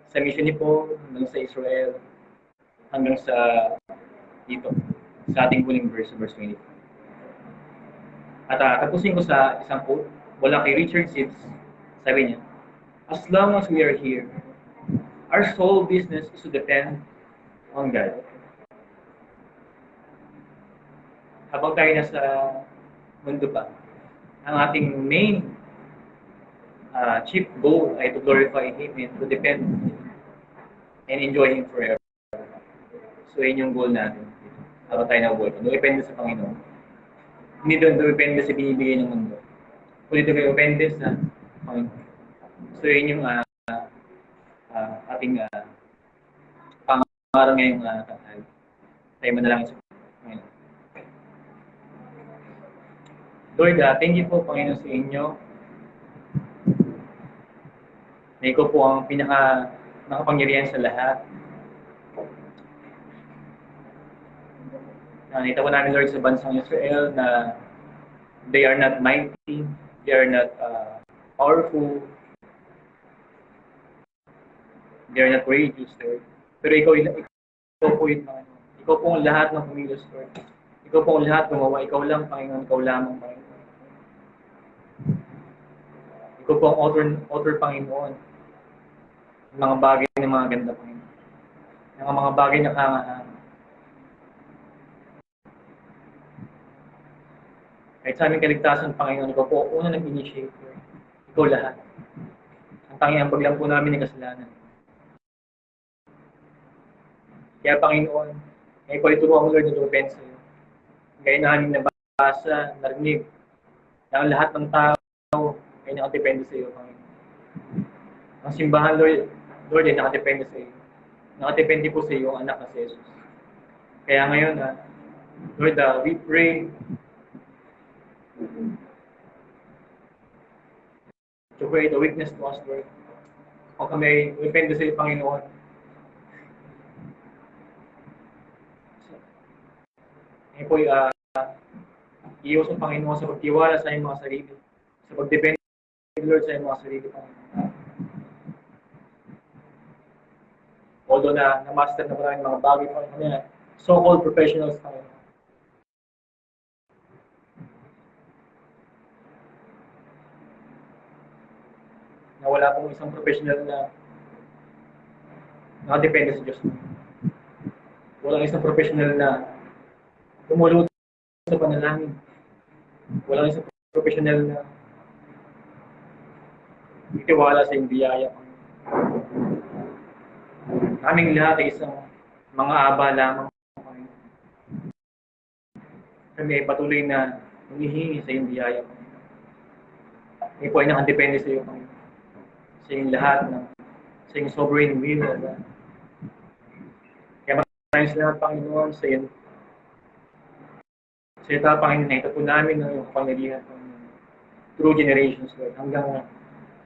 sa mission ni Paul, hanggang sa Israel, hanggang sa dito, sa ating huling verse 25. At tapusin ko sa isang quote, wala kay Richard Sibbes, sabi niya, as long as we are here, our sole business is to depend on God. Habang tayo nasa mundo pa, ang ating main chief goal ay to glorify Him and to depend on Him and enjoy Him forever. So, yun yung goal natin. Habang tayo nabuhay. Depende sa Panginoon. Hindi doon depende sa binibigay ng mundo. Kundi doon depende sa Panginoon. So, yun yung ating pangarang ngayong tanghali. Tayo manalangin sa Panginoon. Lord, thank you po, Panginoon, sa inyo. Na ikaw po ang nakapangyarihan sa lahat. Nakita po namin, Lord, sa bansang Israel na they are not mighty, they are not powerful, they are not courageous, Lord. Pero ikaw po yun, Panginoon. Ikaw po ang lahat ng kumilos, Lord. Ikaw po ang lahat gumawa. Ikaw lang, Panginoon. Ikaw lamang, Panginoon. Ikaw po ang author Panginoon. Mga bagay ng mga ganda, Panginoon. Ng mga bagay na kahanga-hanga. Kahit sa aming kaligtasan, Panginoon, ikaw po una nag-initiate, Lord. Ikaw lahat. Ang tanging ambag lang po namin ng kasalanan. Kaya, Panginoon, ngayon ko ituruan mo, Lord, na lumipend sa iyo. Gaya na aming nabasa, narinig, na ang lahat ng tao ay nakadepende sa iyo, Panginoon. Ang simbahan, Lord, ay nakadepende sa iyo. Nakadepende po sa iyo ang anak na si Jesus. Kaya ngayon, Lord, we pray to create a weakness to us, Lord. Kung kami depende sa iyo, Panginoon. Ngayon po, iwas ang Panginoon sa pagtiwala sa iyong mga sarili. Sa pagdepende, Lord, sa iyong mga sarili, Panginoon. Although na-master na maraming mga bagay, Panginoon, so-called professionals, Panginoon. Na wala pong isang professional na nakadepende sa Diyos. Walang isang professional na tumulong sa panalangin. Walang isang professional na itiwala sa iyong biyaya. Kaming lahat ay isang mga aba lamang. Kami ay patuloy na humihingi sa iyong biyaya. Kami po ay nakadepende sa iyo, Panginoon. Sa iyong lahat, sa iyong sovereign will. Kaya maraming salamat, Panginoon, sa iyong Panginoon, na ito po namin ng iyong kapangyarihan through generations, Lord. Hanggang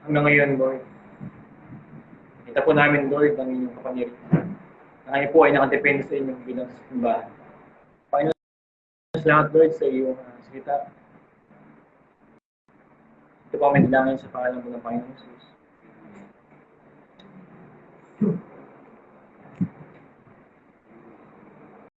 ngayon, Lord. Ito po namin, Lord, ang inyong kapangyarihan. Na kayo po ay nakadepende sa inyong bilang simbahan. Panginoon, salamat, Lord, sa iyong salita. Ito po ang manalangin sa pangalan po ng Panginoon Jesus.